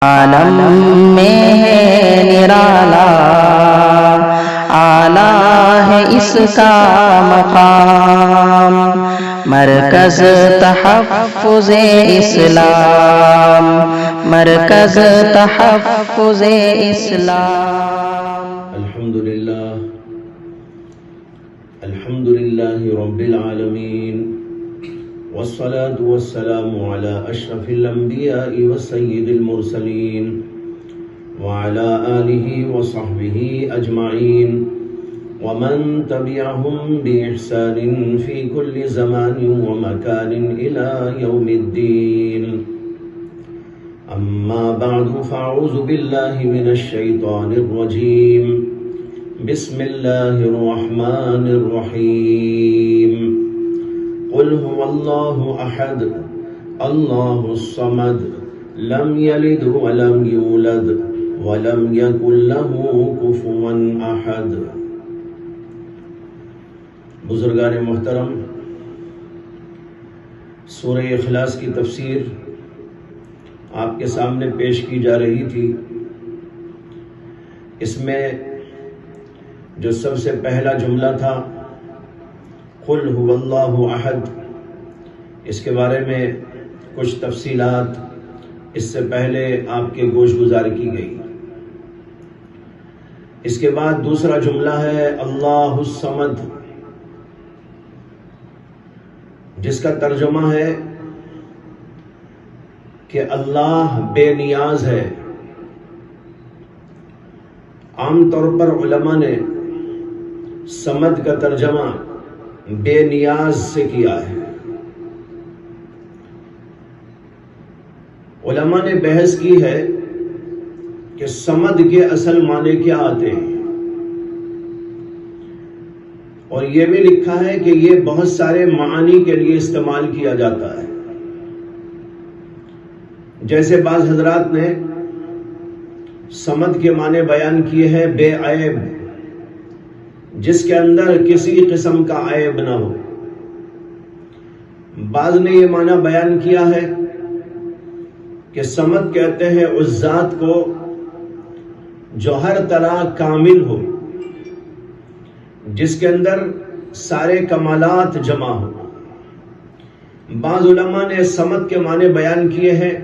عالم میں ہے نرالا، اعلیٰ ہے اس کا مقام، مرکز تحفظ اسلام، مرکز تحفظ اسلام۔ الحمدللہ رب العالمین، والصلاة والسلام على اشرف الانبیاء وسید المرسلین وعلى آلہ وصحبہ اجمعین ومن تبعهم بإحسان في كل زمان ومكان إلى يوم الدين. أما بعد فأعوذ بالله من الشيطان الرجيم. بسم الله الرحمن الرحيم. قل هو الله أحد الله الصمد لم يلد ولم يولد ولم يكن له كفوا أحد. بزرگان محترم، سورہ اخلاص کی تفسیر آپ کے سامنے پیش کی جا رہی تھی۔ اس میں جو سب سے پہلا جملہ تھا قل هو اللہ احد، اس کے بارے میں کچھ تفصیلات اس سے پہلے آپ کے گوش گزار کی گئی۔ اس کے بعد دوسرا جملہ ہے اللہ الصمد، جس کا ترجمہ ہے کہ اللہ بے نیاز ہے۔ عام طور پر علماء نے صمد کا ترجمہ بے نیاز سے کیا ہے۔ علماء نے بحث کی ہے کہ صمد کے اصل معنی کیا آتے ہیں، اور یہ بھی لکھا ہے کہ یہ بہت سارے معانی کے لیے استعمال کیا جاتا ہے۔ جیسے بعض حضرات نے صمد کے معنی بیان کیے ہیں بے عیب، جس کے اندر کسی قسم کا عیب نہ ہو۔ بعض نے یہ معنی بیان کیا ہے کہ صمد کہتے ہیں اس ذات کو جو ہر طرح کامل ہو، جس کے اندر سارے کمالات جمع ہو۔ بعض علماء نے صمد کے معنی بیان کیے ہیں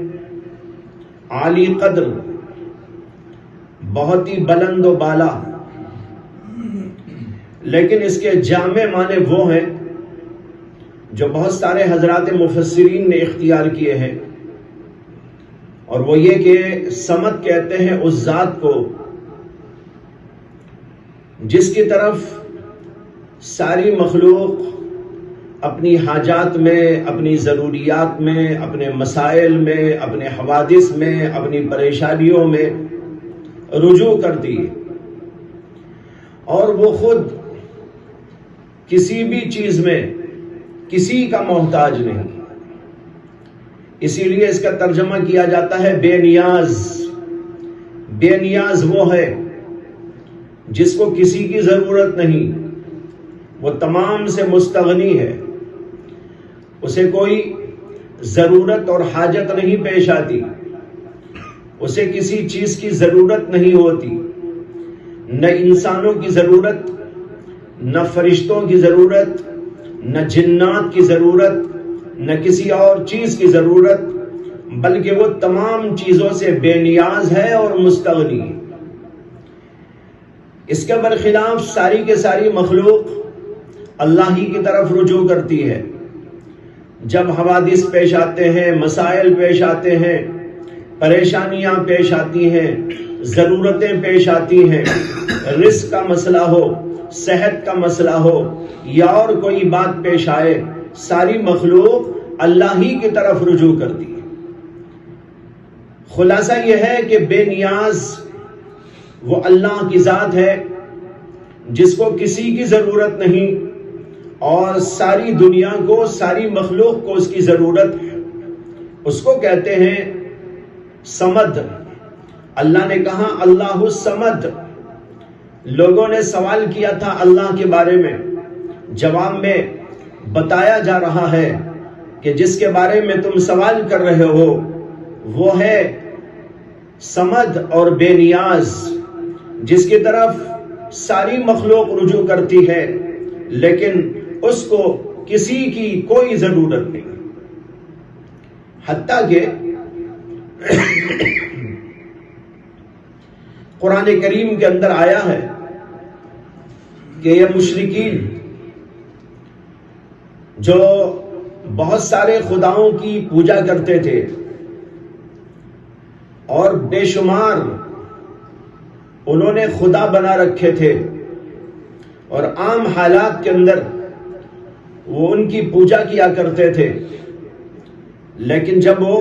عالی قدر، بہت ہی بلند و بالا، لیکن اس کے جامع معنی وہ ہیں جو بہت سارے حضرات مفسرین نے اختیار کیے ہیں، اور وہ یہ کہ صمد کہتے ہیں اس ذات کو جس کی طرف ساری مخلوق اپنی حاجات میں، اپنی ضروریات میں، اپنے مسائل میں، اپنے حوادث میں، اپنی پریشانیوں میں رجوع کرتی ہے، اور وہ خود کسی بھی چیز میں کسی کا محتاج نہیں۔ اسی لیے اس کا ترجمہ کیا جاتا ہے بے نیاز۔ بے نیاز وہ ہے جس کو کسی کی ضرورت نہیں، وہ تمام سے مستغنی ہے، اسے کوئی ضرورت اور حاجت نہیں پیش آتی، اسے کسی چیز کی ضرورت نہیں ہوتی، نہ انسانوں کی ضرورت، نہ فرشتوں کی ضرورت، نہ جنات کی ضرورت، نہ کسی اور چیز کی ضرورت، بلکہ وہ تمام چیزوں سے بے نیاز ہے اور مستغنی ہے۔ اس کے برخلاف ساری کے ساری مخلوق اللہ ہی کی طرف رجوع کرتی ہے۔ جب حوادث پیش آتے ہیں، مسائل پیش آتے ہیں، پریشانیاں پیش آتی ہیں، ضرورتیں پیش آتی ہیں، رزق کا مسئلہ ہو، صحت کا مسئلہ ہو، یا اور کوئی بات پیش آئے، ساری مخلوق اللہ ہی کی طرف رجوع کرتی ہے۔ خلاصہ یہ ہے کہ بے نیاز وہ اللہ کی ذات ہے جس کو کسی کی ضرورت نہیں، اور ساری دنیا کو، ساری مخلوق کو اس کی ضرورت ہے۔ اس کو کہتے ہیں صمد۔ اللہ نے کہا اللہ الصمد۔ لوگوں نے سوال کیا تھا اللہ کے بارے میں، جواب میں بتایا جا رہا ہے کہ جس کے بارے میں تم سوال کر رہے ہو وہ ہے صمد اور بے نیاز، جس کی طرف ساری مخلوق رجوع کرتی ہے لیکن اس کو کسی کی کوئی ضرورت نہیں، حتیٰ کہ قرآن کریم کے اندر آیا ہے کہ یہ مشرکین جو بہت سارے خداؤں کی پوجا کرتے تھے اور بے شمار انہوں نے خدا بنا رکھے تھے، اور عام حالات کے اندر وہ ان کی پوجا کیا کرتے تھے، لیکن جب وہ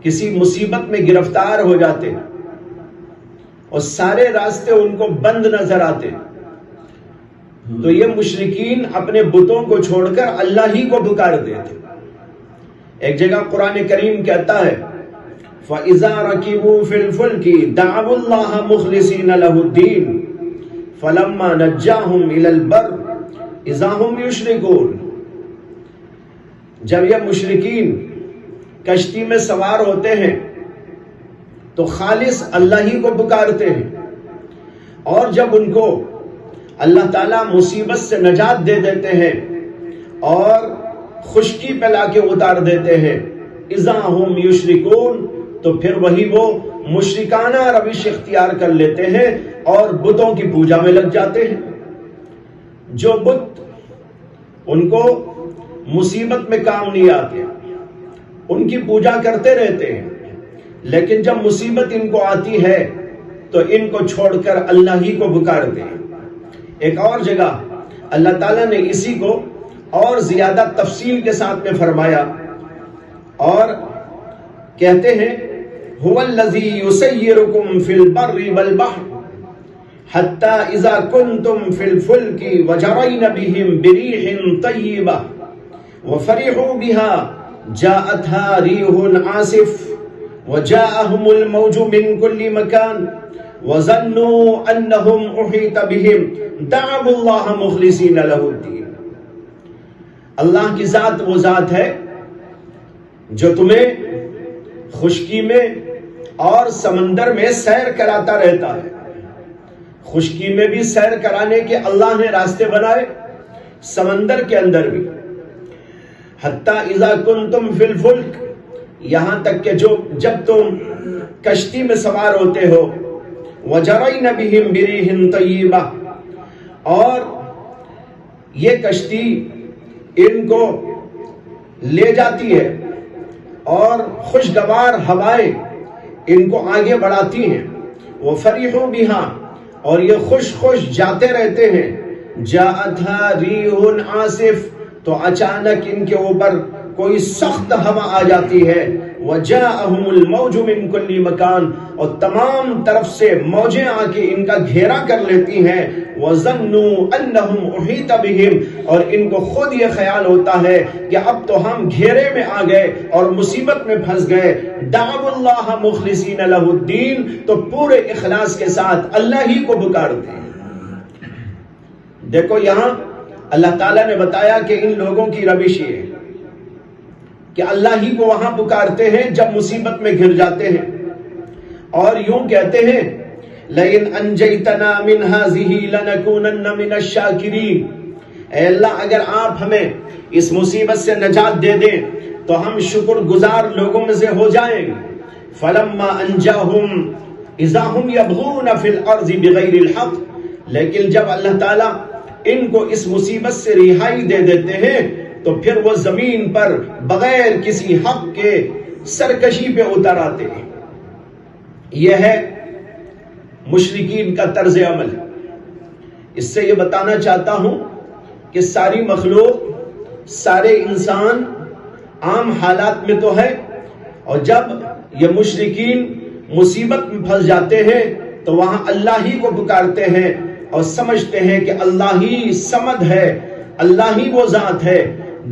کسی مصیبت میں گرفتار ہو جاتے اور سارے راستے ان کو بند نظر آتے تو یہ مشرکین اپنے بتوں کو چھوڑ کر اللہ ہی کو پکارتے تھے۔ ایک جگہ قرآن کریم کہتا ہے فَإِذَا رَكِبُوا فِي الْفُلْكِ دَعَوُا اللَّهَ مُخْلِصِينَ لَهُ الدِّينَ فَلَمَّا نَجَّاهُمْ إِلَى الْبَرِّ إِذَا هُمْ يُشْرِكُونَ، جب یہ مشرکین کشتی میں سوار ہوتے ہیں تو خالص اللہ ہی کو پکارتے ہیں، اور جب ان کو اللہ تعالیٰ مصیبت سے نجات دے دیتے ہیں اور خشکی پہ لا کے اتار دیتے ہیں، اذا ہم یشرکون، تو پھر وہی وہ مشرکانہ روش اختیار کر لیتے ہیں اور بتوں کی پوجا میں لگ جاتے ہیں۔ جو بت ان کو مصیبت میں کام نہیں آتے، ان کی پوجا کرتے رہتے ہیں، لیکن جب مصیبت ان کو آتی ہے تو ان کو چھوڑ کر اللہ ہی کو پکارتے ہیں۔ ایک اور جگہ اللہ تعالیٰ نے اسی کو اور زیادہ تفصیل کے ساتھ میں فرمایا اور کہتے ہیں هو الذی یسیرکم فی البر والبحر حتی اذا کنتم فی الفلک وجرین بهم بریح طیبہ وفرحوا بها جاءتها ریح عاصف وجاءهم الموج من كل مكان وظنوا انهم احيط بهم دعوا الله مخلصين له الدين۔ اللہ کی ذات وہ ذات ہے جو تمہیں خشکی میں اور سمندر میں سیر کراتا رہتا ہے۔ خشکی میں بھی سیر کرانے کے اللہ نے راستے بنائے، سمندر کے اندر بھی، حتی اذا کنتم فی الفلک، یہاں تک کہ جب تم کشتی میں سوار ہوتے ہو، وجرین بہم بریح طیبہ، اور یہ کشتی ان کو لے جاتی ہے اور خوشگوار ہوائیں ان کو آگے بڑھاتی ہیں، وفرحوا بها، اور یہ خوش جاتے رہتے ہیں، جاءتها ریح عاصف، تو اچانک ان کے اوپر کوئی سخت ہوا آ جاتی ہے، وجاءہم الموج من کل مکان، اور تمام طرف سے موجیں آ کے ان کا گھیرا کر لیتی ہیں، وظنوا انہم احیط بہم، اور ان کو خود یہ خیال ہوتا ہے کہ اب تو ہم گھیرے میں آ گئے اور مصیبت میں پھنس گئے، دعوا اللہ مخلصین لہ الدین، تو پورے اخلاص کے ساتھ اللہ ہی کو پکارتے ہیں۔ دیکھو یہاں اللہ تعالیٰ نے بتایا کہ ان لوگوں کی روش یہ ہے کہ اللہ ہی کو وہاں پکارتے ہیں جب مصیبت میں گھر جاتے ہیں، اور یوں کہتے ہیں لئن انجیتنا من هذه لنکونن من الشاکرین، اے اللہ اگر آپ ہمیں اس مصیبت سے نجات دے دیں تو ہم شکر گزار لوگوں میں سے ہو جائیں گے۔ فلما انجاہم اذا ہم یبغون فی الارض بغیر الحق، لیکن جب اللہ تعالیٰ ان کو اس مصیبت سے رہائی دے دیتے ہیں تو پھر وہ زمین پر بغیر کسی حق کے سرکشی پہ اتر آتے ہیں۔ یہ ہے مشرکین کا طرز عمل۔ اس سے یہ بتانا چاہتا ہوں کہ ساری مخلوق، سارے انسان عام حالات میں تو ہے، اور جب یہ مشرکین مصیبت میں پھنس جاتے ہیں تو وہاں اللہ ہی کو پکارتے ہیں اور سمجھتے ہیں کہ اللہ ہی صمد ہے، اللہ ہی وہ ذات ہے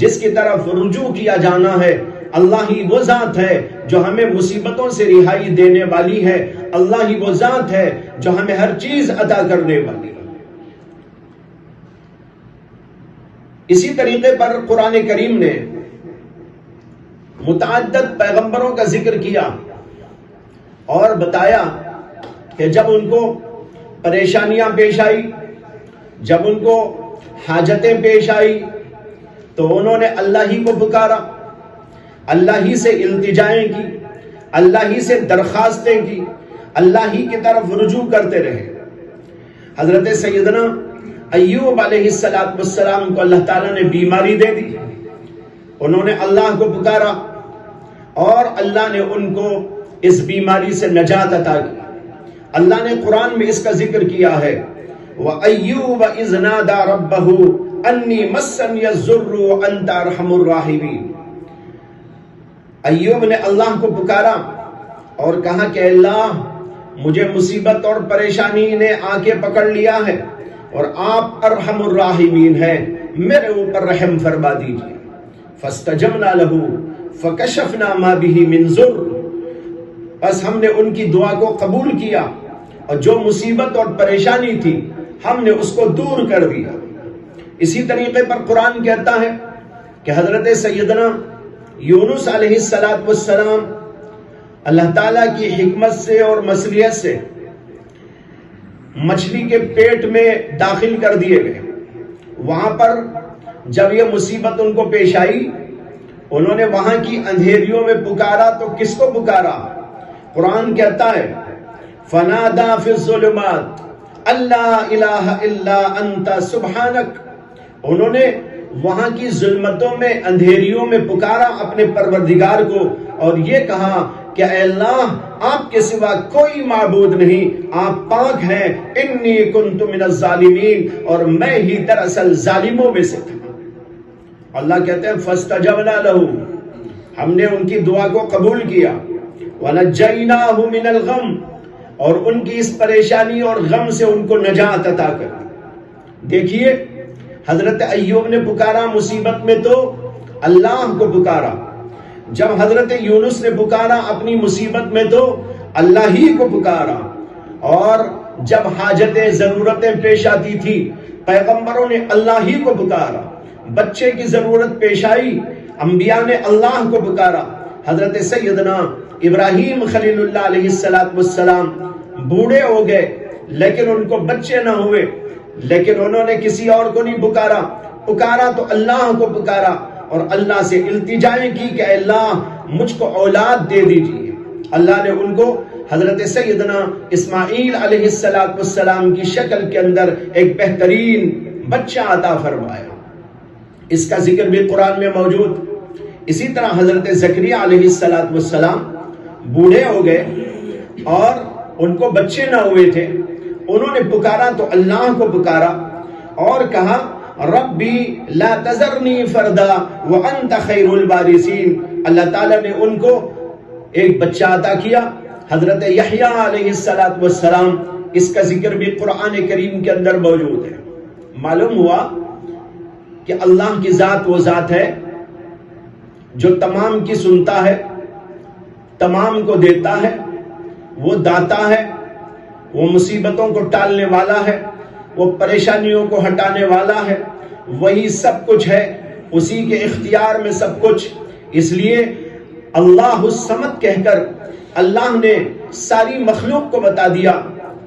جس کی طرف رجوع کیا جانا ہے، اللہ ہی وہ ذات ہے جو ہمیں مصیبتوں سے رہائی دینے والی ہے، اللہ ہی وہ ذات ہے جو ہمیں ہر چیز عطا کرنے والی ہے۔ اسی طریقے پر قرآن کریم نے متعدد پیغمبروں کا ذکر کیا اور بتایا کہ جب ان کو پریشانیاں پیش آئی، جب ان کو حاجتیں پیش آئی، تو انہوں نے اللہ ہی کو پکارا، اللہ ہی سے التجائیں کی، اللہ ہی سے درخواستیں کی، اللہ ہی کی طرف رجوع کرتے رہے۔ حضرت سیدنا ایوب علیہ السلام کو اللہ تعالیٰ نے بیماری دے دی، انہوں نے اللہ کو پکارا اور اللہ نے ان کو اس بیماری سے نجات عطا کی۔ اللہ نے قرآن میں اس کا ذکر کیا ہے، وَأَيُّوبَ إِذْ نَادَى رَبَّهُ أَنِّي مَسَّنِيَ الضُّرُّ وَأَنْتَ أَرْحَمُ الرَّاحِمِينَ۔ ایوب نے اللہ کو پکارا اور کہا کہ اللہ، مجھے مصیبت اور پریشانی نے آ کے پکڑ لیا ہے اور آپ ارحم الراحمین ہیں، میرے اوپر رحم فرما دیجیے۔ فاستجبنا له فکشفنا ما به من ضر، بس ہم نے ان کی دعا کو قبول کیا اور جو مصیبت اور پریشانی تھی ہم نے اس کو دور کر دیا۔ اسی طریقے پر قرآن کہتا ہے کہ حضرت سیدنا یونس علیہ السلام اللہ تعالیٰ کی حکمت سے اور مصلحت سے مچھلی کے پیٹ میں داخل کر دیے گئے۔ وہاں پر جب یہ مصیبت ان کو پیش آئی، انہوں نے وہاں کی اندھیریوں میں پکارا، تو کس کو پکارا؟ قرآن کہتا ہے فَنَادَى فِي الظُّلُمَاتِ أَلَّا إِلَٰهَ إِلَّا أَنْتَ سُبْحَانَكَ، انہوں نے وہاں کی ظلمتوں میں، اندھیریوں میں پکارا اپنے پروردگار کو اور یہ کہا کہ اے اللہ، آپ کے سوا کوئی معبود نہیں، آپ پاک ہیں، انی کنت من الظالمین، اور میں ہی دراصل ظالموں میں سے تھا۔ اللہ کہتے ہیں فاستجبنا له، ہم نے ان کی دعا کو قبول کیا، ونجیناہ من الغم، اور ان کی اس پریشانی اور غم سے ان کو نجات عطا کر۔ دیکھیے حضرت ایوب نے پکارا مصیبت میں تو اللہ کو پکارا، جب حضرت یونس نے پکارا اپنی مصیبت میں تو اللہ ہی کو پکارا، اور جب حاجتیں ضرورتیں پیش آتی تھی پیغمبروں نے اللہ ہی کو پکارا، بچے کی ضرورت پیش آئی انبیاء نے اللہ کو پکارا۔ حضرت سیدنا ابراہیم خلیل اللہ علیہ السلام بوڑھے ہو گئے لیکن ان کو بچے نہ ہوئے، لیکن انہوں نے کسی اور کو نہیں پکارا، پکارا تو اللہ کو پکارا اور اللہ سے التجائیں کی کہ اے اللہ مجھ کو اولاد دے دیجیے۔ اللہ نے ان کو حضرت سیدنا اسماعیل علیہ السلام کی شکل کے اندر ایک بہترین بچہ عطا فرمایا، اس کا ذکر بھی قرآن میں موجود۔ اسی طرح حضرت زکریا علیہ السلام بوڑھے ہو گئے اور ان کو بچے نہ ہوئے تھے، انہوں نے پکارا تو اللہ کو پکارا اور کہا ربی لا تذرنی فردا وانت خیر الوارثین۔ اللہ تعالیٰ نے ان کو ایک بچہ عطا کیا، حضرت یحییٰ علیہ السلام، اس کا ذکر بھی قرآن کریم کے اندر موجود ہے۔ معلوم ہوا کہ اللہ کی ذات وہ ذات ہے جو تمام کی سنتا ہے، تمام کو دیتا ہے، وہ داتا ہے، وہ مصیبتوں کو ٹالنے والا ہے، وہ پریشانیوں کو ہٹانے والا ہے، وہی سب کچھ ہے، اسی کے اختیار میں سب کچھ۔ اس لیے اللہ الصمد کہہ کر اللہ نے ساری مخلوق کو بتا دیا،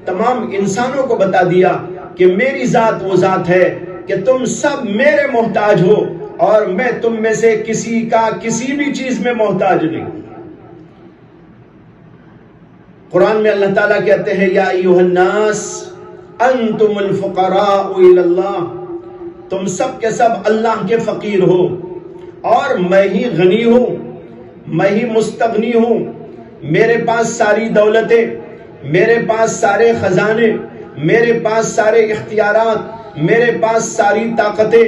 تمام انسانوں کو بتا دیا کہ میری ذات وہ ذات ہے کہ تم سب میرے محتاج ہو اور میں تم میں سے کسی کا کسی بھی چیز میں محتاج نہیں۔ قرآن میں اللہ تعالیٰ کہتے ہیں یا ایھا الناس انتم الفقراء الی اللہ، تم سب کے سب اللہ کے فقیر ہو اور میں ہی غنی ہوں، میں ہی مستغنی ہوں، میرے پاس ساری دولتیں، میرے پاس سارے خزانے، میرے پاس سارے اختیارات، میرے پاس ساری طاقتیں،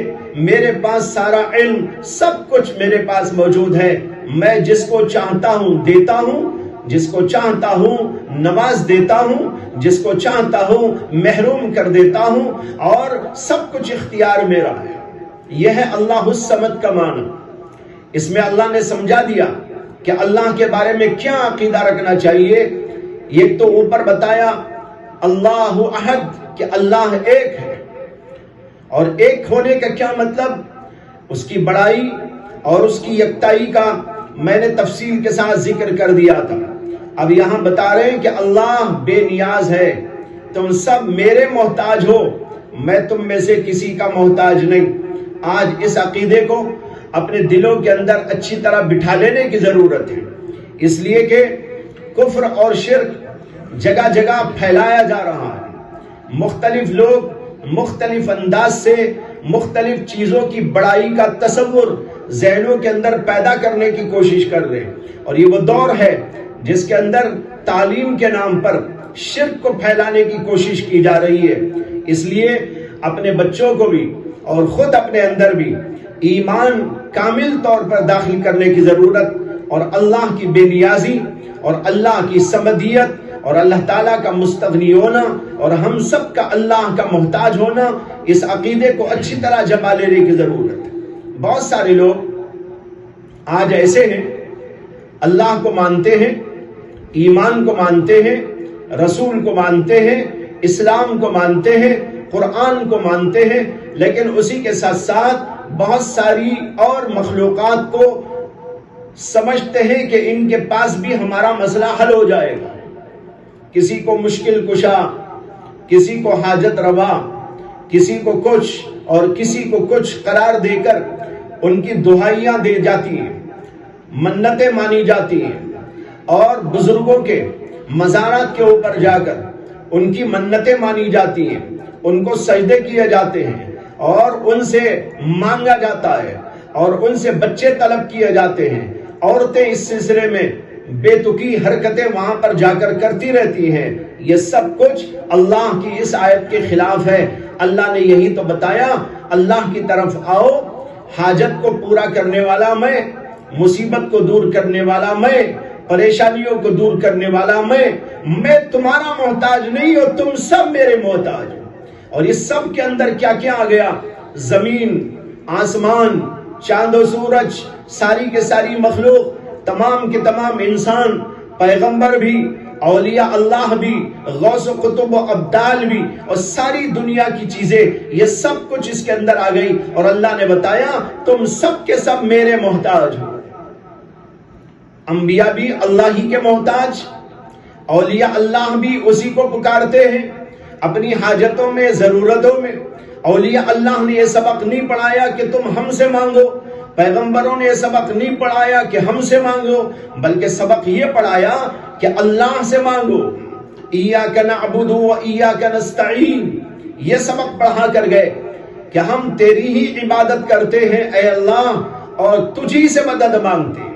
میرے پاس سارا علم، سب کچھ میرے پاس موجود ہے۔ میں جس کو چاہتا ہوں دیتا ہوں، جس کو چاہتا ہوں نواز دیتا ہوں، جس کو چاہتا ہوں محروم کر دیتا ہوں، اور سب کچھ اختیار میرا ہے۔ یہ ہے اللہ الصمد کا معنی۔ اس میں اللہ نے سمجھا دیا کہ اللہ کے بارے میں کیا عقیدہ رکھنا چاہیے۔ ایک تو اوپر بتایا اللہ احد کہ اللہ ایک ہے، اور ایک ہونے کا کیا مطلب، اس کی بڑائی اور اس کی یکتائی کا میں نے تفصیل کے ساتھ ذکر کر دیا تھا۔ اب یہاں بتا رہے ہیں کہ اللہ بے نیاز ہے، تم سب میرے محتاج ہو، میں تم میں سے کسی کا محتاج نہیں۔ آج اس عقیدے کو اپنے دلوں کے اندر اچھی طرح بٹھا لینے کی ضرورت ہے، اس لیے کہ کفر اور شرک جگہ جگہ پھیلایا جا رہا ہے۔ مختلف لوگ مختلف انداز سے مختلف چیزوں کی بڑائی کا تصور ذہنوں کے اندر پیدا کرنے کی کوشش کر رہے ہیں، اور یہ وہ دور ہے جس کے اندر تعلیم کے نام پر شرک کو پھیلانے کی کوشش کی جا رہی ہے۔ اس لیے اپنے بچوں کو بھی اور خود اپنے اندر بھی ایمان کامل طور پر داخل کرنے کی ضرورت، اور اللہ کی بے نیازی اور اللہ کی صمدیت اور اللہ تعالیٰ کا مستغنی ہونا اور ہم سب کا اللہ کا محتاج ہونا، اس عقیدے کو اچھی طرح جما لینے کی ضرورت ہے۔ بہت سارے لوگ آج ایسے ہیں، اللہ کو مانتے ہیں، ایمان کو مانتے ہیں، رسول کو مانتے ہیں، اسلام کو مانتے ہیں، قرآن کو مانتے ہیں، لیکن اسی کے ساتھ ساتھ بہت ساری اور مخلوقات کو سمجھتے ہیں کہ ان کے پاس بھی ہمارا مسئلہ حل ہو جائے گا۔ کسی کو مشکل کشا، کسی کو حاجت روا، کسی کو کچھ اور کسی کو کچھ قرار دے کر ان کی دعائیاں دی جاتی ہیں، منتیں مانی جاتی ہیں، اور بزرگوں کے مزارات کے اوپر جا کر ان کی منتیں مانی جاتی ہیں، ان کو سجدے کیے جاتے ہیں اور ان سے مانگا جاتا ہے اور ان سے بچے طلب کیے جاتے ہیں۔ عورتیں اس سلسلے میں بے تکی حرکتیں وہاں پر جا کر کرتی رہتی ہیں۔ یہ سب کچھ اللہ کی اس آیت کے خلاف ہے۔ اللہ نے یہی تو بتایا، اللہ کی طرف آؤ، حاجت کو پورا کرنے والا میں، مصیبت کو دور کرنے والا میں، پریشانیوں کو دور کرنے والا میں تمہارا محتاج نہیں ہوں، تم سب میرے محتاج ہو۔ اور اس سب کے اندر کیا کیا آ گیا؟ زمین، آسمان، چاند و سورج، ساری کے ساری مخلوق، تمام کے تمام انسان، پیغمبر بھی، اولیاء اللہ بھی، غوث و قطب و ابدال بھی، اور ساری دنیا کی چیزیں، یہ سب کچھ اس کے اندر آ گئی، اور اللہ نے بتایا تم سب کے سب میرے محتاج ہو۔ انبیاء بھی اللہ ہی کے محتاج، اولیاء اللہ بھی اسی کو پکارتے ہیں اپنی حاجتوں میں، ضرورتوں میں۔ اولیاء اللہ نے یہ سبق نہیں پڑھایا کہ تم ہم سے مانگو، پیغمبروں نے یہ سبق نہیں پڑھایا کہ ہم سے مانگو، بلکہ سبق یہ پڑھایا کہ اللہ سے مانگو۔ ایاک نعبد و ایاک نستعین، یہ سبق پڑھا کر گئے کہ ہم تیری ہی عبادت کرتے ہیں اے اللہ، اور تجھی سے مدد مانگتے ہیں۔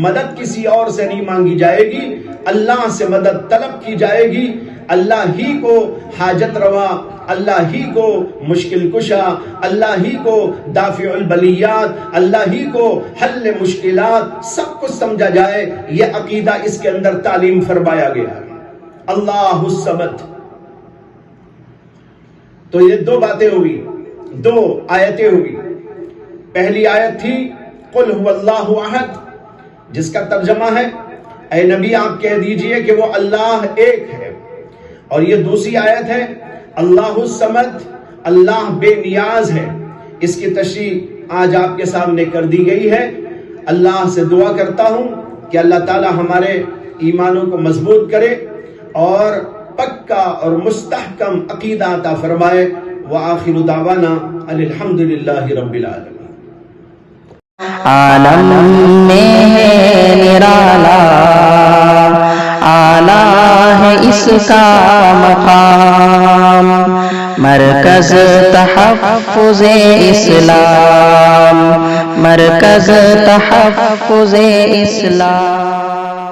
مدد کسی اور سے نہیں مانگی جائے گی، اللہ سے مدد طلب کی جائے گی۔ اللہ ہی کو حاجت روا، اللہ ہی کو مشکل کشا، اللہ ہی کو دافع البلیات، اللہ ہی کو حل مشکلات، سب کچھ سمجھا جائے، یہ عقیدہ اس کے اندر تعلیم فرمایا گیا۔ اللہ الصمد۔ تو یہ دو باتیں ہوئی، دو آیتیں ہوئی۔ پہلی آیت تھی قل هو اللہ احد، جس کا ترجمہ ہے اے نبی آپ کہہ دیجئے کہ وہ اللہ ایک ہے، اور یہ دوسری آیت ہے اللہ الصمد، اللہ بے نیاز ہے۔ اس کی تشریح آج آپ کے سامنے کر دی گئی ہے۔ اللہ سے دعا کرتا ہوں کہ اللہ تعالی ہمارے ایمانوں کو مضبوط کرے اور پکا اور مستحکم عقیدہ عطا فرمائے۔ وآخر دعوانا ان الحمد للہ رب العالمین۔ عالم میں ہے نرالا، اعلیٰ ہے اس کا مقام، مرکز تحفظ اسلام، مرکز تحفظ اسلام۔